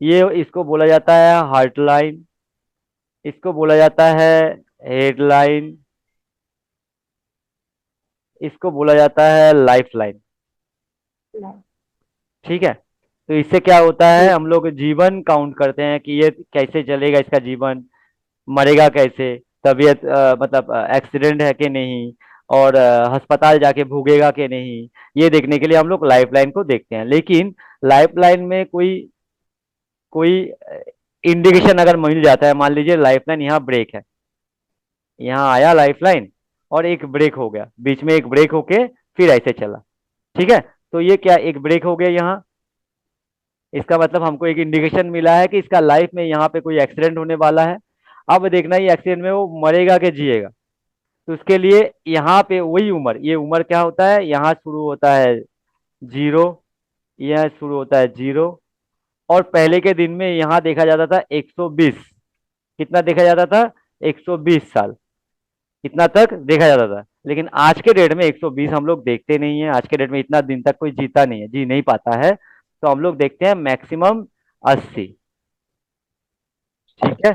ये इसको बोला जाता है हार्ट लाइन, इसको बोला जाता है हेड लाइन, इसको बोला जाता है लाइफ लाइन। लाइफ। ठीक है। तो इससे क्या होता है, जी। हम लोग जीवन काउंट करते हैं कि ये कैसे चलेगा इसका जीवन, मरेगा कैसे, तबीयत मतलब एक्सीडेंट है कि नहीं, और अस्पताल जाके भूगेगा कि नहीं, ये देखने के लिए हम लोग लाइफ लाइन को देखते हैं। लेकिन लाइफ लाइन में कोई कोई इंडिकेशन अगर मिल जाता है, मान लीजिए लाइफ लाइन यहाँ ब्रेक है, यहाँ आया लाइफ लाइन और एक ब्रेक हो गया, बीच में एक ब्रेक होके फिर ऐसे चला। ठीक है। तो ये क्या, एक ब्रेक हो गया यहाँ, इसका मतलब हमको एक इंडिकेशन मिला है कि इसका लाइफ में यहाँ पे कोई एक्सीडेंट होने वाला है। अब देखना ये एक्सीडेंट में वो मरेगा कि जिएगा। तो उसके लिए यहाँ पे वही उम्र, ये उम्र क्या होता है, यहाँ शुरू होता है जीरो, यहाँ शुरू होता है जीरो, और पहले के दिन में यहाँ देखा जाता था 120। कितना देखा जाता था, 120 साल, इतना तक देखा जाता था। लेकिन आज के डेट में 120 हम लोग देखते नहीं है, आज के डेट में इतना दिन तक कोई जीता नहीं है, जी नहीं पाता है। तो हम लोग देखते हैं मैक्सिमम 80। ठीक है,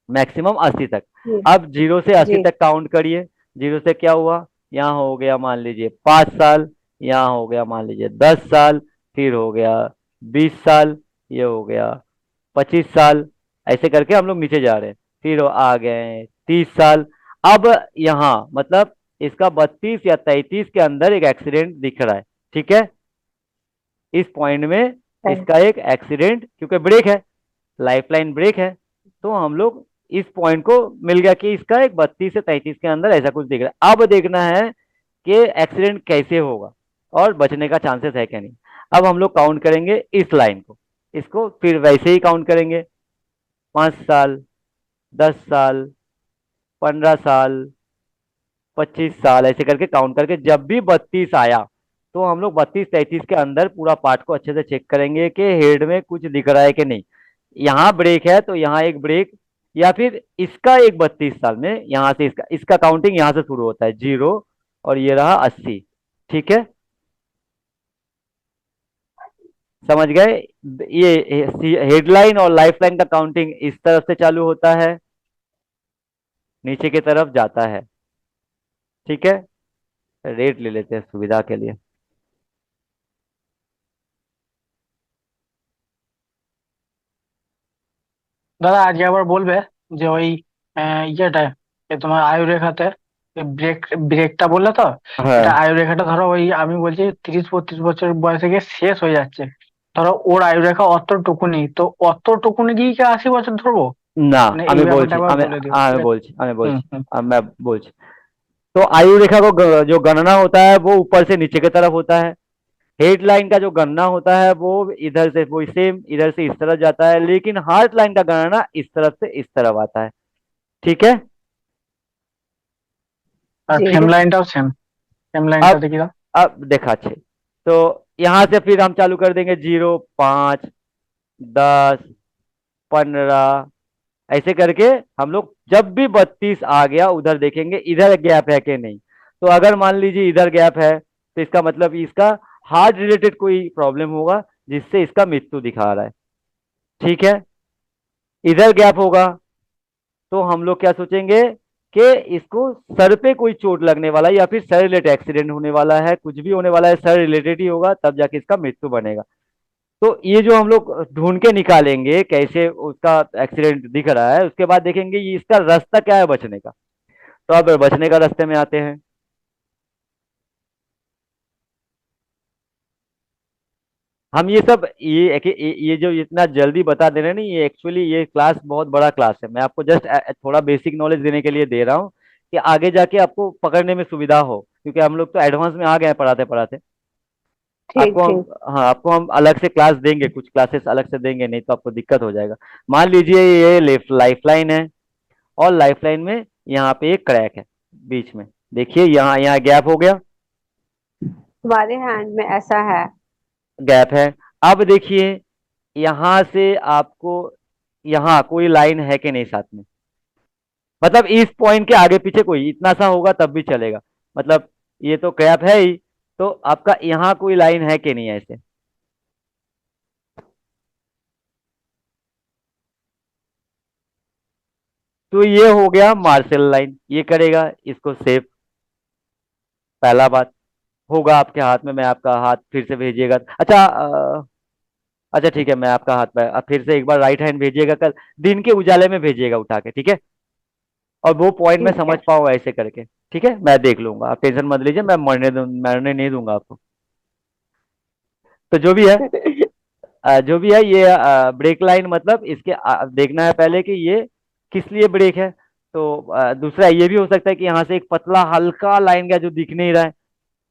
मैक्सिमम 80 तक। जी। अब जीरो से 80 जी। तक काउंट करिए। जीरो से क्या हुआ, यहाँ हो गया मान लीजिए 5 साल, यहाँ हो गया मान लीजिए 10 साल, फिर हो गया 20 साल, ये हो गया 25 साल, ऐसे करके हम लोग नीचे जा रहे हैं। फिर आ गए 30 साल। अब यहाँ मतलब इसका 32 या 33 के अंदर एक एक्सीडेंट दिख रहा है। ठीक है, इस पॉइंट में सही। इसका एक एक्सीडेंट, क्योंकि ब्रेक है, लाइफलाइन ब्रेक है, तो हम लोग इस पॉइंट को मिल गया कि इसका एक 32 से 33 के अंदर ऐसा कुछ दिख रहा है। अब देखना है कि एक्सीडेंट कैसे होगा और बचने का चांसेस है क्या नहीं। अब हम लोग काउंट करेंगे इस लाइन को, इसको फिर वैसे ही काउंट करेंगे, 5 साल, 10 साल, 15 साल, 25 साल, ऐसे करके काउंट करके जब भी 32 आया, तो हम लोग 32 33 के अंदर पूरा पार्ट को अच्छे से चेक करेंगे कि हेड में कुछ दिख रहा है कि नहीं। यहाँ ब्रेक है तो यहाँ एक ब्रेक, या फिर इसका एक 32 साल में यहाँ से इसका इसका काउंटिंग यहाँ से शुरू होता है जीरो, और ये रहा 80। ठीक है, समझ गए। ये हेडलाइन और लाइफलाइन का काउंटिंग इस तरफ से चालू होता है, नीचे की तरफ जाता है। ठीक है, रेट ले लेते हैं सुविधा के लिए। দাদা আজকে আবার বলবে যে ওই ইয়েটা তোমার আয়ু রেখাতে ব্রেক ব্রেকটা বললে তো, এটা हाँ, আয়ু রেখাটা ধরো ওই আমি বলছি 30 32 বছর বয়সে গিয়ে শেষ হয়ে যাচ্ছে। ধরো ওর আয়ু রেখা অতটুকুনি, তো অতটুকুনি গিয়ে কি 80 বছর ধরবো? না, মানে এই আমি ব্যাপারটা বলছি, একবার আমি বলে দিও আমি তাহলে। বলছি, আমি হুম বলছি, হুম। मैं बोलছি। तो आयु रेखा को जो गणना होता है वो ऊपर से नीचे की तरफ होता है। हेडलाइन का जो गणना होता है वो इधर से, वो सेम इधर से इस तरफ जाता है, लेकिन हार्ट लाइन का गणना इस तरफ से इस तरफ आता है। ठीक है। আর जी। ফেম লাইনটাও সেম, ফেম লাইনটা अब দেখি দাও। अब देखा अच्छे, तो यहां से फिर हम चालू कर देंगे जीरो, 5, 10, 15, ऐसे करके हम लोग जब भी 32 आ गया उधर देखेंगे इधर गैप है कि नहीं। तो अगर मान लीजिए इधर गैप है, तो इसका मतलब इसका हार्ट रिलेटेड कोई प्रॉब्लम होगा जिससे इसका मृत्यु दिखा रहा है। ठीक है, इधर गैप होगा तो हम लोग क्या सोचेंगे कि इसको सर पे कोई चोट लगने वाला है, या फिर सर रिलेटेड एक्सीडेंट होने वाला है, कुछ भी होने वाला है, सर रिलेटेड ही होगा, तब जाके इसका मृत्यु बनेगा। तो ये जो हम लोग ढूंढ के निकालेंगे कैसे उसका एक्सीडेंट दिख रहा है, उसके बाद देखेंगे ये इसका रास्ता क्या है बचने का। तो अब बचने का रास्ते में आते हैं। हम ये सब ये जो इतना जल्दी बता दे रहे हैं, नहीं, ये एक्चुअली ये क्लास बहुत बड़ा क्लास है, मैं आपको जस्ट थोड़ा बेसिक नॉलेज देने के लिए दे रहा हूँ कि आगे जाके आपको पकड़ने में सुविधा हो, क्योंकि हम लोग तो एडवांस में आ गए हैं पढ़ाते पढ़ाते। ठीक आपको हम, ठीक। हाँ, आपको हम अलग से क्लास देंगे, कुछ क्लासेस अलग से देंगे, नहीं तो आपको दिक्कत हो जाएगा। मान लीजिए ये लाइफ लाइन है, और लाइफ लाइन में यहाँ पे एक क्रैक है बीच में, देखिए यहाँ यहाँ गैप हो गया, तुम्हारे हैंड में ऐसा है। गैप है। अब देखिए यहाँ से आपको यहाँ कोई लाइन है कि नहीं साथ में, मतलब इस पॉइंट के आगे पीछे कोई इतना सा होगा तब भी चलेगा, मतलब ये तो गैप है ही, तो आपका यहाँ कोई लाइन है कि नहीं ऐसे। तो ये हो गया मार्शल लाइन, ये करेगा इसको सेव। पहला बात होगा आपके हाथ में, मैं आपका हाथ फिर से भेजिएगा। अच्छा अच्छा ठीक है, मैं आपका हाथ पे अब फिर से एक बार राइट हैंड भेजिएगा, कल दिन के उजाले में भेजिएगा उठा के, ठीक है। और वो पॉइंट में ठीक समझ है। पाओ ऐसे करके, ठीक है, मैं देख लूंगा, आप टेंशन मत लीजिए, मैं मरने नहीं दूंगा आपको। तो जो भी है, जो भी है ये ब्रेक लाइन, मतलब इसके देखना है पहले कि ये किस लिए ब्रेक है। तो दूसरा ये भी हो सकता है कि यहाँ से एक पतला हल्का लाइन गया जो दिख नहीं रहा है,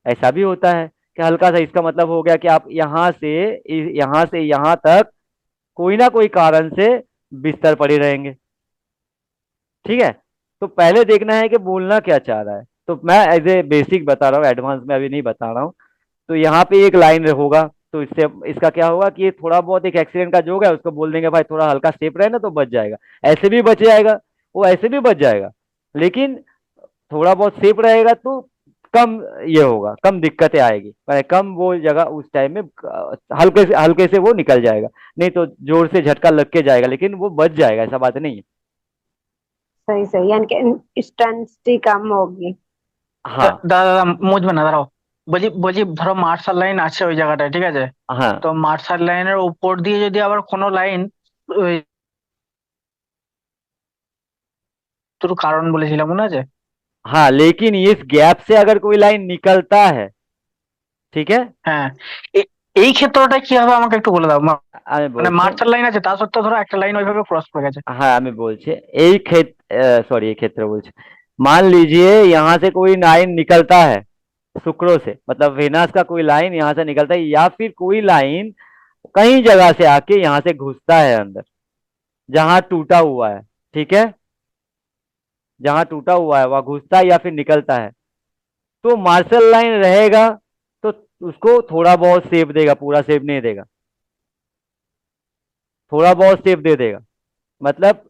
ऐसा भी होता है कि हल्का सा, इसका मतलब हो गया कि आप यहाँ से यहाँ तक कोई ना कोई कारण से बिस्तर पड़े रहेंगे, ठीक है। तो पहले देखना है कि बोलना क्या चाह रहा है, तो मैं एज ए बेसिक बता रहा हूँ, एडवांस में अभी नहीं बता रहा हूँ। तो यहाँ पे एक लाइन होगा, तो इससे इसका क्या होगा कि ये थोड़ा बहुत एक एक्सीडेंट का जोक है, उसको बोल देंगे भाई थोड़ा हल्का सेफ रहे ना तो बच जाएगा। ऐसे भी बच जाएगा, वो ऐसे भी बच जाएगा, लेकिन थोड़ा बहुत सेफ रहेगा तो कम ये होगा, कम दिक्कतें आएगी, कम वो जगह उस टाइम में हल्के से वो निकल जाएगा। नहीं तो जोर से झटका लग के जाएगा, लेकिन वो बच जाएगा, ऐसा बात नहीं है। सही सही, यानी कि स्ट्रेंथ कम होगी। हाँ দাদা দাদা মুজবে না দাঁড়াও। বলছি বলছি ধরো মার্শাল লাইন আছে ওই জায়গাটায়, ঠিক আছে? हाँ তো মার্শাল লাইনের উপর দিয়ে যদি আবার কোনো লাইন, ওই তোর কারণ বলেছিলাম মনে আছে? हाँ, लेकिन इस गैप से अगर कोई लाइन निकलता है, ठीक है। হ্যাঁ, এ- এই ক্ষেত্রটা কি হবে আমাকে একটু বলে দাও। আমি মানে বলছি, মার্শাল লাইন আছে, তা সত্ত্বেও ধরো একটা লাইন ওইভাবে ক্রস করে গেছে। हाँ আমি বলছি, এই ক্ষেত্র, सॉरी ये क्षेत्र बोलছে, मान लीजिए यहाँ से कोई लाइन निकलता है शुक्रों से, मतलब वेनस का कोई लाइन यहाँ से निकलता है, या फिर कोई लाइन कई जगह से आके यहाँ से घुसता है अंदर, जहां टूटा हुआ है, ठीक है, जहां टूटा हुआ है वहां घुसता है या फिर निकलता है, तो मार्शल लाइन रहेगा, तो उसको थोड़ा बहुत सेप देगा, पूरा सेप नहीं देगा, थोड़ा बहुत सेप दे देगा। मतलब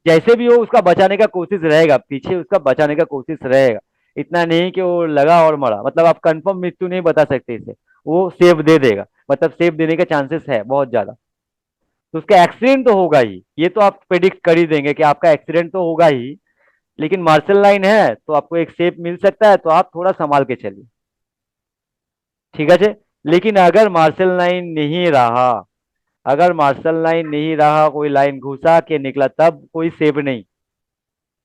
जैसे भी हो उसका बचाने का कोशिश रहेगा, पीछे उसका बचाने का कोशिश रहेगा, इतना नहीं कि वो लगा और मरा, मतलब आप कंफर्म मृत्यु नहीं बता सकते इसे, वो सेव दे देगा, मतलब सेव देने के चांसेस है बहुत ज्यादा। तो उसका एक्सीडेंट तो होगा ही, ये तो आप प्रेडिक्ट कर ही देंगे कि आपका एक्सीडेंट तो होगा ही, लेकिन मार्शल लाइन है तो आपको एक सेफ मिल सकता है, तो आप थोड़ा संभाल के चलिए, ठीक है जी। लेकिन अगर मार्शल लाइन नहीं रहा, अगर मार्शल लाइन नहीं रहा, कोई लाइन घुसा के निकला, तब कोई सेफ नहीं,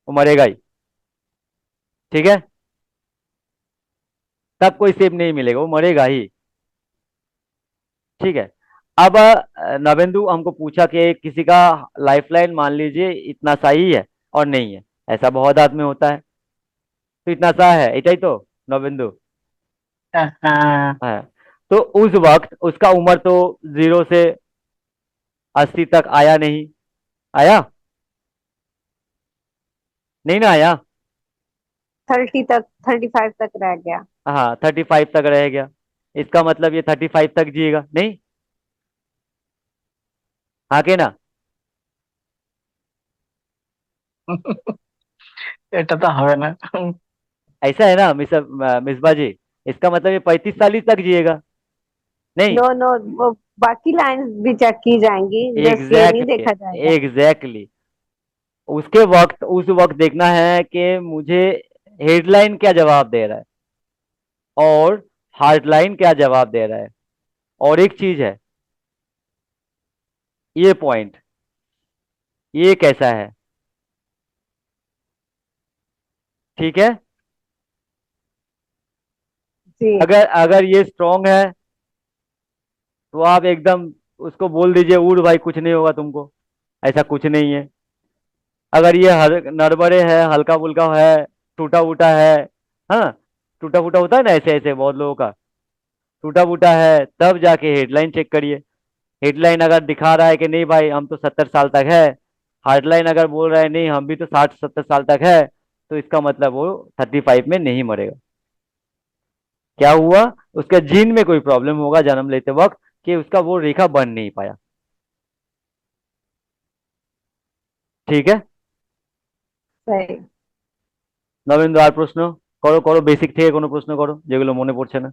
वो मरेगा ही, ठीक है, तब कोई सेफ नहीं मिलेगा, वो मरेगा ही, ठीक है। अब नवेंदु हमको पूछा कि किसी का लाइफ लाइन मान लीजिए इतना सा ही है और नहीं है, ऐसा बहुत आदमी होता है, तो इतना सा है, এটাই तो नवेंदु। হ্যাঁ হ্যাঁ। है, तो उस वक्त उसका उम्र तो 0 से 80 तक आया नहीं, आया नहीं ना आया, 30 तक, 35 तक रह गया। हाँ 35 तक रह गया, इसका मतलब ये 35 तक जिएगा नहीं, हाँ के ना। এটা তো হবে না। ऐसा है ना मिसबा जी, इसका मतलब ये 35 साल ही तक जिएगा नहीं। नो नो, वो बाकी लाइंस भी चेक की जाएंगी, जस्ट ये नहीं एग्जैक्टली, देखा जाएगा। एग्जैक्टली, उसके वक्त उस वक्त देखना है कि मुझे हेडलाइन क्या जवाब दे रहा है और हार्डलाइन क्या जवाब दे रहा है, और एक चीज है, ये पॉइंट, ये कैसा है, ठीक है। जी। अगर अगर ये स्ट्रांग है तो आप एकदम उसको बोल दीजिए उड़ भाई कुछ नहीं होगा तुमको, ऐसा कुछ नहीं है। अगर ये नड़बड़े है, हल्का फुल्का है, टूटा फूटा है, हाँ, टूटा फूटा होता है ना ऐसे ऐसे बहुत लोगों का, टूटा फूटा है, तब जाके हेडलाइन चेक करिए। हेडलाइन अगर दिखा रहा है कि नहीं भाई हम तो 70 साल तक है, हार्डलाइन अगर बोल रहा है नहीं हम भी तो 60 70 साल तक है, तो इसका मतलब वो 35 में नहीं मरेगा। क्या हुआ, उसके जीन में कोई प्रॉब्लम होगा जन्म लेते वक्त, कि उसका वो रेखा बन नहीं पाया, ठीक है। सही। নবেন্দু আর প্রশ্ন করো, করো বেসিক থেকে কোনো প্রশ্ন করো যেগুলো মনে পড়ছে না।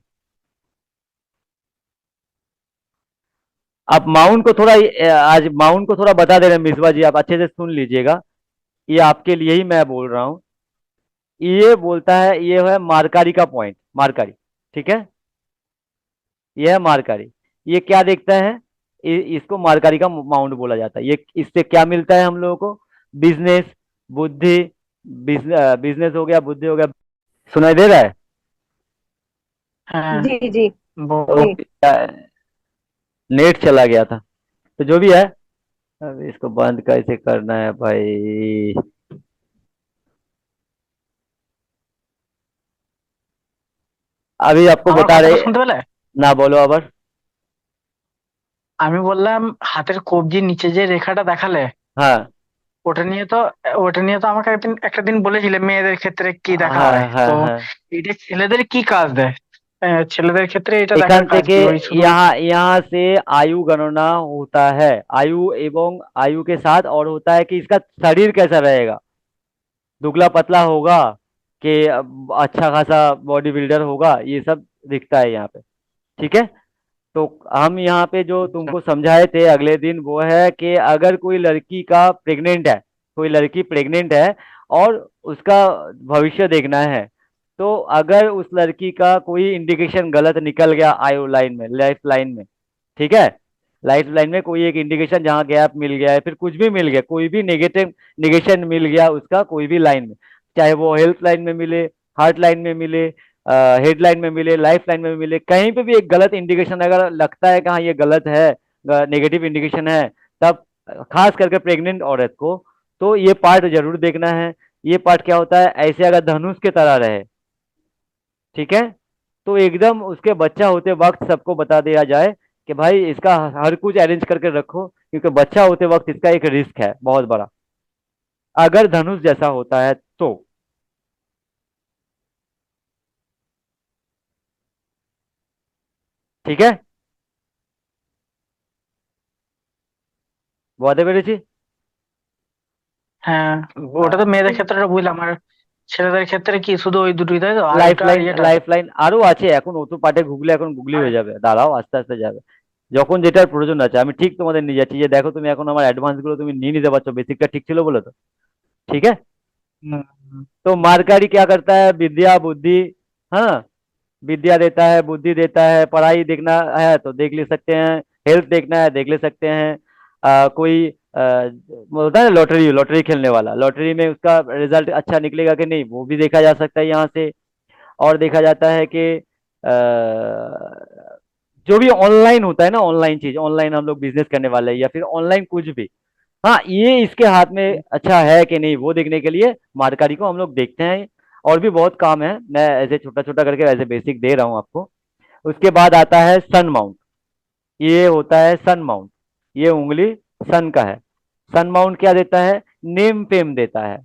आप माउंट को थोड़ा आज माउंट को थोड़ा बता दे रहे हैं मिसबा जी, आप अच्छे से सुन लीजिएगा। ये आपके लिए ही मैं बोल रहा हूँ। ये बोलता है, ये है मार्कारी का पॉइंट, मार्कारी। ठीक है, ये है मार्कारी। ये क्या देखता है, इसको मार्कारी का माउंट बोला जाता है। ये इससे क्या मिलता है हम लोगों को? बिजनेस, बुद्धि, बिजनेस हो गया, बुद्धि हो गया। सुनाई दे रहा है? हाँ, जी जी बोलो। जी। ओके, नेट चला गया था। तो जो भी है, अब इसको बंद कैसे करना है भाई? अभी आपको আমার बता কথাটা रहे। শুনতে পেলে? ना बोलो আবার। আমি বললাম হাতের কবজির নিচে যে রেখাটা দেখালে, हाँ ওটা নিয়ে তো ওটা নিয়ে তো আমাকে একদিন একটা দিন বলেছিলে মেয়েদের ক্ষেত্রে কি দেখা হয়। हाँ हाँ তো हाँ। এটা ছেলেদের কি কাজ দেয়? ছেলেদের ক্ষেত্রে এটা দেখার एकांत কাজ থেকে কি, ওই শুধু? यहाँ यहाँ से आयु गणना होता है। आयु एवं आयु के साथ और होता है कि इसका शरीर कैसा रहेगा, दुबला पतला होगा कि अच्छा खासा बॉडी बिल्डर होगा, ये सब दिखता है यहाँ पे। ठीक है। तो हम यहाँ पे जो আচ্ছা। तुमको समझाए थे अगले दिन, वो है कि अगर कोई लड़की का प्रेग्नेंट है, कोई लड़की प्रेग्नेंट है और उसका भविष्य देखना है, तो अगर उस लड़की का कोई इंडिकेशन गलत निकल गया आयु लाइन में, लाइफ लाइन में, ठीक है, लाइफ लाइन में कोई एक इंडिकेशन जहाँ गैप मिल गया है, फिर कुछ भी मिल गया, कोई भी नेगेटिव निगेशन मिल गया उसका कोई भी लाइन में, चाहे वो हेल्थ लाइन में मिले, हार्ट लाइन में मिले, हेड लाइन में मिले, लाइफ लाइन में मिले, कहीं पे भी एक गलत इंडिकेशन अगर लगता है कि हाँ ये गलत है, नेगेटिव इंडिकेशन है, तब खास करके प्रेग्नेंट औरत को तो ये पार्ट जरूर देखना है। ये पार्ट क्या होता है, ऐसे अगर धनुष के तरह रहे, ठीक है, तो एकदम उसके बच्चा होते वक्त सबको बता दिया जाए कि भाई इसका हर कुछ अरेंज करके रखो, क्योंकि बच्चा होते वक्त इसका एक रिस्क है बहुत बड़ा, अगर धनुष जैसा होता है तो। ठीक है, বুঝতে পেরেছি। হ্যাঁ, ওটা তো মেয়েদের ক্ষেত্রে বুঝলাম। আর ছেলেদের ক্ষেত্রে কি শুধু ওই দুটোই, তাই তো? লাইফ আয়ুটা আর লাইন, ইয়েটা? লাইফ লাইন আরো আছে, এখন অত পাটে গুগলে এখন গুগলি আর হয়ে যাবে, দাঁড়াও আস্তে আস্তে যাবে। যখন যেটার প্রয়োজন আছে আমি ঠিক তোমাদের নিয়ে যাচ্ছি, যে দেখো তুমি এখন আমার অ্যাডভান্স গুলো তুমি নিয়ে নিতে পারছো, বেসিকটা ঠিক ছিল বলে তো। ठीक है। হুম, तो मार्कारी क्या करता है, विद्या बुद्धि, हाँ, विद्या देता है, बुद्धि देता है, पढ़ाई देखना है तो देख ले सकते हैं, हेल्थ देखना है देख ले सकते हैं। कोई होता है लॉटरी, लॉटरी खेलने वाला, लॉटरी में उसका रिजल्ट अच्छा निकलेगा कि नहीं वो भी देखा जा सकता है यहाँ से। और देखा जाता है कि जो भी ऑनलाइन होता है ना, ऑनलाइन चीज, ऑनलाइन हम लोग बिजनेस करने वाले हैं या फिर ऑनलाइन कुछ भी, हाँ, ये इसके हाथ में अच्छा है कि नहीं वो देखने के लिए मार्कारी को हम लोग देखते हैं। और भी बहुत काम है, मैं ऐसे छोटा छोटा करके ऐसे बेसिक दे रहा हूँ आपको। उसके बाद आता है सन माउंट। ये होता है सन माउंट, ये उंगली सन का है। सन माउंट क्या देता है, नेम फेम देता है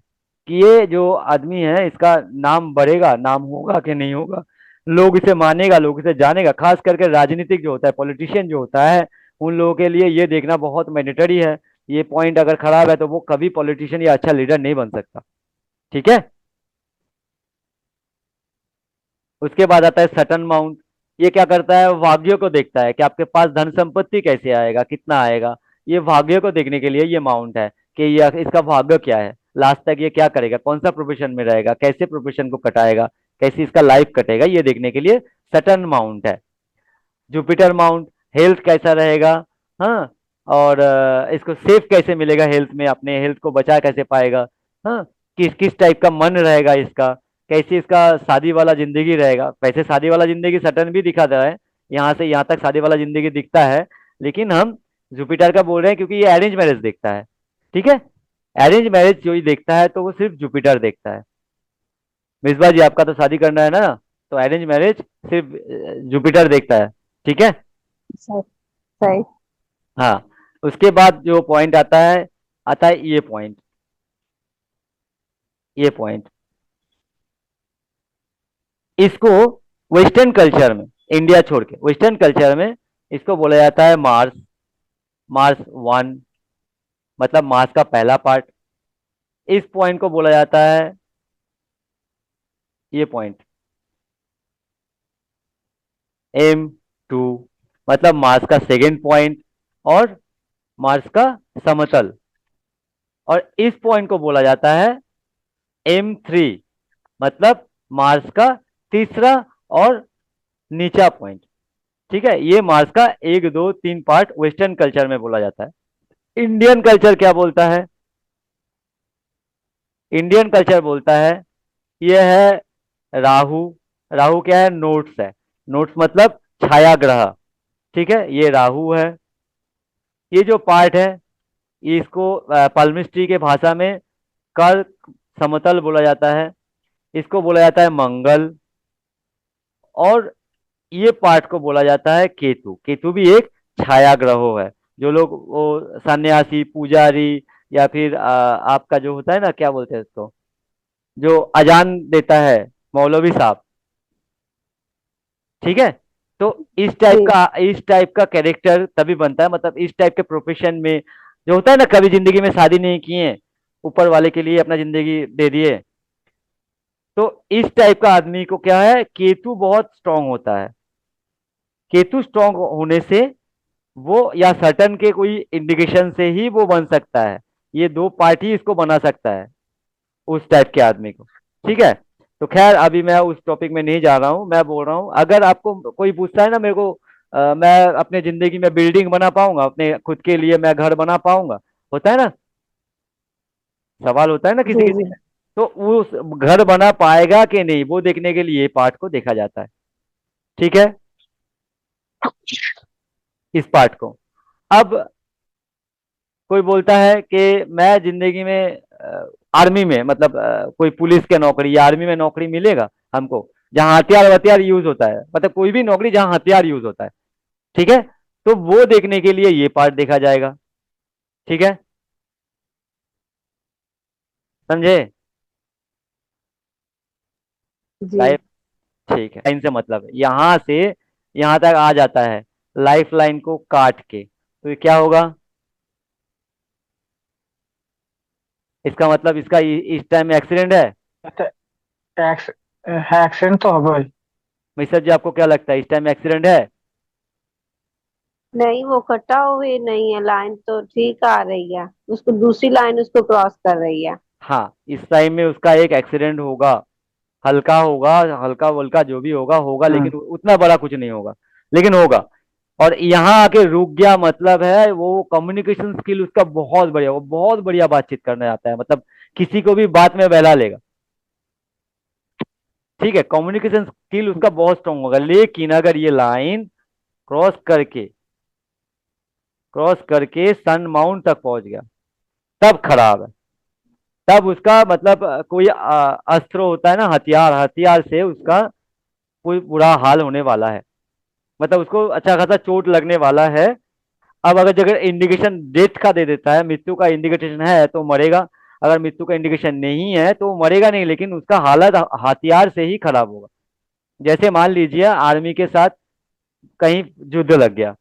कि ये जो आदमी है इसका नाम बढ़ेगा, नाम होगा कि नहीं होगा, लोग इसे मानेगा, लोग इसे जानेगा। खास करके राजनीतिक जो होता है, पॉलिटिशियन जो होता है, उन लोगों के लिए ये देखना बहुत मैंडेटरी है। ये पॉइंट अगर खराब है तो वो कभी पॉलिटिशियन या अच्छा लीडर नहीं बन सकता। ठीक है। उसके बाद आता है सटन माउंट। ये क्या करता है, भाग्य को देखता है कि आपके पास धन संपत्ति कैसे आएगा, कितना आएगा। ये भाग्य को देखने के लिए ये माउंट है कि ये इसका भाग्य क्या है, लास्ट तक ये क्या करेगा, कौन सा प्रोफेशन में रहेगा, कैसे प्रोफेशन को कटाएगा, कैसे इसका लाइफ कटेगा, ये देखने के लिए सटन माउंट है। जुपिटर माउंट, हेल्थ कैसा रहेगा, हाँ, और इसको सेफ कैसे मिलेगा हेल्थ में, अपने हेल्थ को बचा कैसे पाएगा, हाँ, किस किस टाइप का मन रहेगा इसका, कैसे इसका शादी वाला जिंदगी रहेगा। वैसे शादी वाला जिंदगी सटन भी दिखा रहा है, यहाँ से यहाँ तक शादी वाला जिंदगी दिखता है, लेकिन हम जुपिटर का बोल रहे हैं क्योंकि ये अरेंज मैरिज देखता है। ठीक है, अरेंज मैरिज जो ही देखता है तो वो सिर्फ जुपिटर देखता है। मिसबा जी आपका तो शादी करना है ना, तो अरेंज मैरिज सिर्फ जुपिटर देखता है। ठीक है। सही सही। हाँ, उसके बाद जो पॉइंट आता है ये पॉइंट, ये पॉइंट, इसको वेस्टर्न कल्चर में, इंडिया छोड़ के वेस्टर्न कल्चर में इसको बोला जाता है मार्स। मार्स वन, मतलब मार्स का पहला पार्ट। इस पॉइंट को बोला जाता है, ये पॉइंट M2, मतलब मार्स का सेकेंड पॉइंट। और मार्स का समतल। और इस पॉइंट को बोला जाता है M3, मतलब मार्स का तीसरा और नीचा पॉइंट। ठीक है, ये मार्स का 1 2 3 पार्ट वेस्टर्न कल्चर में बोला जाता है। इंडियन कल्चर क्या बोलता है? इंडियन कल्चर बोलता है ये है राहु। राहु क्या है? नोट्स है। नोट्स मतलब छाया ग्रह। ठीक है, ये राहु है। ये जो पार्ट है इसको पाल्मिस्ट्री के भाषा में कर्क समतल बोला जाता है। इसको बोला जाता है मंगल। और ये पार्ट को बोला जाता है केतु। केतु भी एक छाया ग्रह है। जो लोग वो सन्यासी पुजारी या फिर आपका जो होता है ना, क्या बोलते हैं उसको, जो अजान देता है, मौलवी साहब। ठीक है, तो जी इस टाइप का कैरेक्टर तभी बनता है, मतलब इस टाइप के प्रोफेशन में जो होता है ना, कभी जिंदगी में शादी नहीं किए, ऊपर वाले के लिए अपना जिंदगी दे दिए, तो इस टाइप का आदमी को क्या है, केतु बहुत स्ट्रांग होता है। केतु स्ट्रांग होने से वो या सटन के कोई इंडिकेशन से ही वो बन सकता है। ये दो पार्टी इसको बना सकता है, उस टाइप के आदमी को। ठीक है, तो खैर अभी मैं उस टॉपिक में नहीं जा रहा हूँ। मैं बोल रहा हूँ अगर आपको कोई पूछता है ना मेरे को, मैं अपने जिंदगी में बिल्डिंग बना पाऊंगा, अपने खुद के लिए मैं घर बना पाऊंगा, होता है ना, सवाल होता है ना किसी जी किसी जी। में। तो वो उस घर बना पाएगा कि नहीं, वो देखने के लिए पार्ट को देखा जाता है। ठीक है, इस पार्ट को। अब कोई बोलता है कि मैं जिंदगी में आर्मी में, मतलब कोई पुलिस के नौकरी या आर्मी में नौकरी मिलेगा हमको, जहां हथियार वथियार यूज होता है, मतलब कोई भी नौकरी जहां हथियार यूज होता है। ठीक है, तो वो देखने के लिए ये पार्ट देखा जाएगा। ठीक है, समझे? जी लाइफ, ठीक है, लाइन से मतलब है यहां से यहां तक आ जाता है, लाइफ लाइन को काट के, तो ये क्या होगा? इसका मतलब इसका इस टाइम में एक्सीडेंट है। एक्स है, एक्सीडेंट तो হবে। मिस्टर जी, आपको क्या लगता है इस टाइम में एक्सीडेंट है? नहीं, वो कटा हुए नहीं है, लाइन तो ठीक आ रही है, उसको दूसरी लाइन उसको क्रॉस कर रही है। हाँ, इस टाइम में उसका एक एक्सीडेंट होगा। हल्का होगा, हल्का वल्का जो भी होगा होगा, हम्म। लेकिन उतना बड़ा कुछ नहीं होगा, लेकिन होगा। और यहाँ आके रुक गया, मतलब है वो कम्युनिकेशन स्किल उसका बहुत बढ़िया, वो बहुत बढ़िया बातचीत करने आता है, मतलब किसी को भी बात में बहला लेगा। ठीक है, कम्युनिकेशन स्किल उसका बहुत स्ट्रांग होगा, लेकिन अगर ये लाइन क्रॉस करके क्रॉस करके सन माउंट तक पहुंच गया, तब खराब है। तब उसका मतलब कोई अस्त्र होता है ना, हथियार, हथियार से उसका कोई बुरा हाल होने वाला है, मतलब उसको अच्छा खासा चोट लगने वाला है। अब अगर जगह इंडिकेशन डेथ का दे देता है, मृत्यु का इंडिकेशन है तो मरेगा। अगर मृत्यु का इंडिकेशन नहीं है तो मरेगा नहीं, लेकिन उसका हालत हथियार से ही खराब होगा। जैसे मान लीजिए आर्मी के साथ कहीं युद्ध लग गया,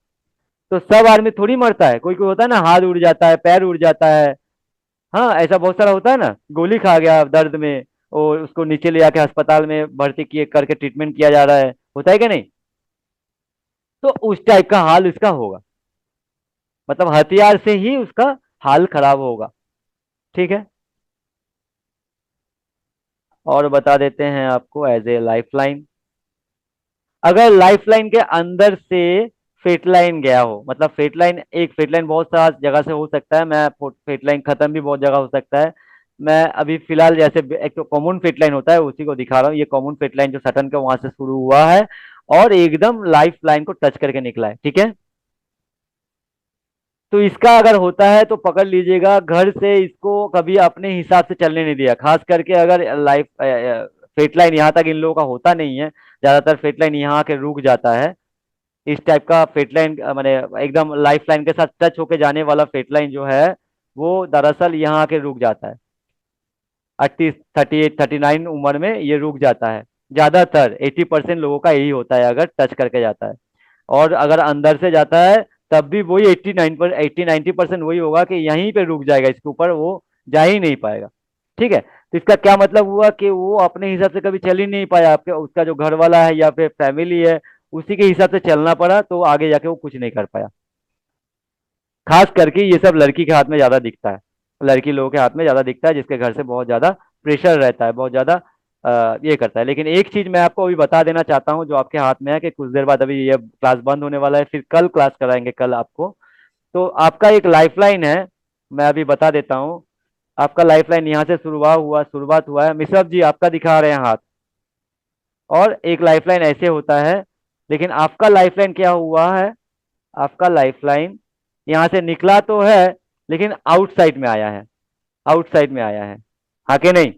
तो सब आर्मी थोड़ी मरता है, कोई कोई होता है ना, हाथ उड़ जाता है, पैर उड़ जाता है। हाँ, ऐसा बहुत सारा होता है ना, गोली खा गया दर्द में, और उसको नीचे ले जाके अस्पताल में भर्ती किए करके ट्रीटमेंट किया जा रहा है, होता है कि नहीं? तो उस टाइप का हाल इसका होगा, मतलब हथियार से ही उसका हाल खराब होगा। ठीक है, और बता देते हैं आपको एज ए लाइफ लाइन। अगर लाइफ लाइन के अंदर से फेट लाइन गया हो, मतलब फेट लाइन, एक फेट लाइन बहुत सारा जगह से हो सकता है, मैं फेट लाइन खत्म भी बहुत जगह हो सकता है। मैं अभी फिलहाल जैसे एक तो कॉमन फेट लाइन होता है उसी को दिखा रहा हूँ। ये कॉमन फेट लाइन जो सटन के वहां से शुरू हुआ है और एकदम लाइफ लाइन को टच करके निकला है। ठीक है, तो इसका अगर होता है तो पकड़ लीजिएगा, घर से इसको कभी अपने हिसाब से चलने नहीं दिया, खास करके अगर लाइफ फेट लाइन यहाँ तक इन लोगों का होता नहीं है, ज्यादातर फेट लाइन यहाँ के रुक जाता है। इस टाइप का फेट लाइन मैंने एकदम लाइफ लाइन के साथ टच होके जाने वाला फेट लाइन जो है, वो दरअसल यहाँ के रुक जाता है। 38 38 39 उम्र में ये रुक जाता है। ज्यादातर 80% लोगों का यही होता है अगर टच करके जाता है। और अगर अंदर से जाता है तब भी वही 80 90% वही होगा कि यहीं पे रुक जाएगा, इसके ऊपर वो जा ही नहीं पाएगा। ठीक है, तो इसका क्या मतलब हुआ कि वो अपने हिसाब से कभी चल ही नहीं पाया, आपके उसका जो घर वाला है या फिर फैमिली है उसी के हिसाब से चलना पड़ा, तो आगे जाके वो कुछ नहीं कर पाया। खास करके ये सब लड़की के हाथ में ज्यादा दिखता है, लड़की लोगों के हाथ में ज्यादा दिखता है, जिसके घर से बहुत ज्यादा प्रेशर रहता है, बहुत ज्यादा ये करता है। लेकिन एक चीज मैं आपको अभी बता देना चाहता हूँ जो आपके हाथ में है, कि कुछ देर बाद अभी ये क्लास बंद होने वाला है, फिर कल क्लास कराएंगे कल आपको। तो आपका एक लाइफलाइन है, मैं अभी बता देता हूँ। आपका लाइफलाइन यहाँ से शुरुआत हुआ है, मिश्रफ जी आपका दिखा रहे हैं हाथ, और एक लाइफलाइन ऐसे होता है। लेकिन आपका लाइफलाइन क्या हुआ है, आपका लाइफलाइन यहाँ से निकला तो है, लेकिन आउटसाइड में आया है, आउटसाइड में आया है, हाँ कि नहीं?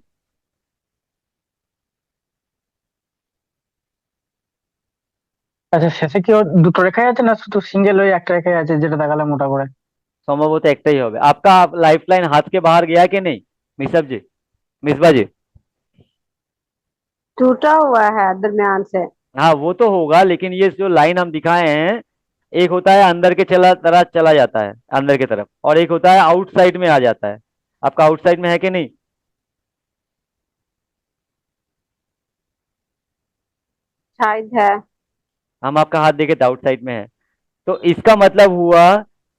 আচ্ছা, শেষে কি ওর দুটো রেখাই আছে না শুধু সিঙ্গেল ওই একটা রেখাই আছে যেটা দেখালে মোটা করে? संभवतः एक ही होगा आपका। आप लाइफलाइन हाथ के बाहर गया कि नहीं, मिसब जी, मिसबा जी? टूटा हुआ है दरमियान से। हाँ वो तो होगा, लेकिन ये जो लाइन हम दिखाए हैं, एक होता है अंदर के चला तरफ चला जाता है अंदर की तरफ, और एक होता है आउटसाइड में आ जाता है। आपका आउटसाइड में है कि नहीं? शायद है। हम आपका हाथ देखे तो आउटसाइड में है। तो इसका मतलब हुआ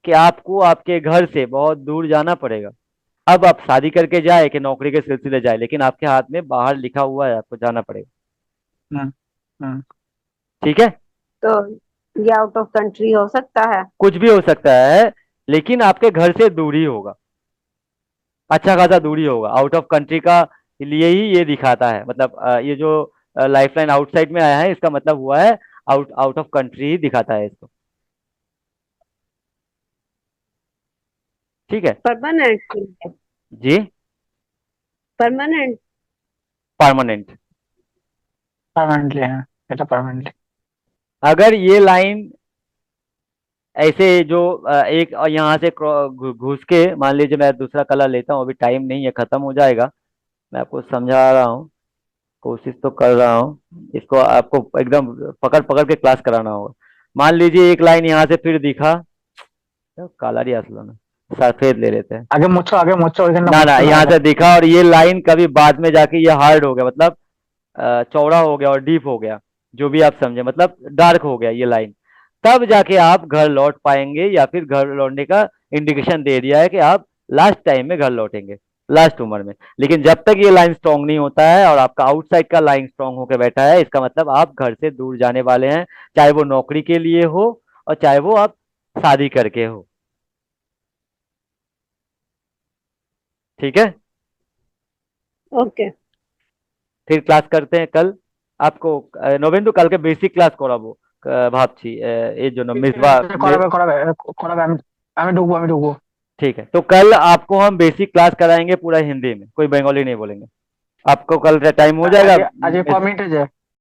कि आपको आपके घर से बहुत दूर जाना पड़ेगा। अब आप शादी करके जाए कि नौकरी के सिलसिले जाए, लेकिन आपके हाथ में बाहर लिखा हुआ है, आपको जाना पड़ेगा। হুম হুম। ठीक है? तो ये आउट ऑफ कंट्री हो सकता है। कुछ भी हो सकता है, लेकिन आपके घर से दूरी होगा, अच्छा खासा दूरी होगा, आउट ऑफ कंट्री का लिए ही ये दिखाता है। मतलब ये जो लाइफलाइन आउटसाइड में आया है, इसका मतलब हुआ है आउट आउट ऑफ कंट्री ही दिखाता है इसको। ठीक है? परमानेंट। जी। परमानेंट। परमानेंट। পার্মানেন্টলি, হ্যাঁ, এটা পার্মানেন্টলি। अगर ये लाइन ऐसे जो एक यहाँ से घुस के, मान लीजिए मैं दूसरा कलर लेता हूँ, अभी टाइम नहीं है, खत्म हो जाएगा, मैं आपको समझा रहा हूँ, कोशिश तो कर रहा हूँ, इसको आपको एकदम पकड़ पकड़ के क्लास कराना होगा। मान लीजिए एक लाइन यहाँ से फिर दिखा, तो काला रियास लो ना, सफेद ले लेते हैं। আগে মোচো ওইখানটা ना ना, মুছতে यहाँ হবে। से दिखा और ये लाइन कभी बाद में जाके ये हार्ड हो गया, मतलब चौड़ा हो गया और डीप हो गया, जो भी आप समझे, मतलब डार्क हो गया ये लाइन, तब जाके आप घर लौट पाएंगे, या फिर घर लौटने का इंडिकेशन दे दिया है कि आप लास्ट टाइम में घर लौटेंगे, लास्ट उम्र में। लेकिन जब तक ये लाइन स्ट्रांग नहीं होता है और आपका आउटसाइड का लाइन स्ट्रांग होकर बैठा है, इसका मतलब आप घर से दूर जाने वाले हैं, चाहे वो नौकरी के लिए हो और चाहे वो आप शादी करके हो। ठीक है? ओके। फिर क्लास करते हैं कल। आपको नवेंदु कल के बेसिक क्लास कराबो, ভাবছি এর জন্য মিসবা। করাবে করাবে করাবে, আমি ঢুকবো, আমি ঢুকবো। ठीक है, तो कल आपको हम बेसिक क्लास कराएंगे पूरा हिंदी में, कोई बंगाली नहीं बोलेंगे। आपको कल टाइम हो जाएगा? আজকে আজকে ক মিনিটে যায়?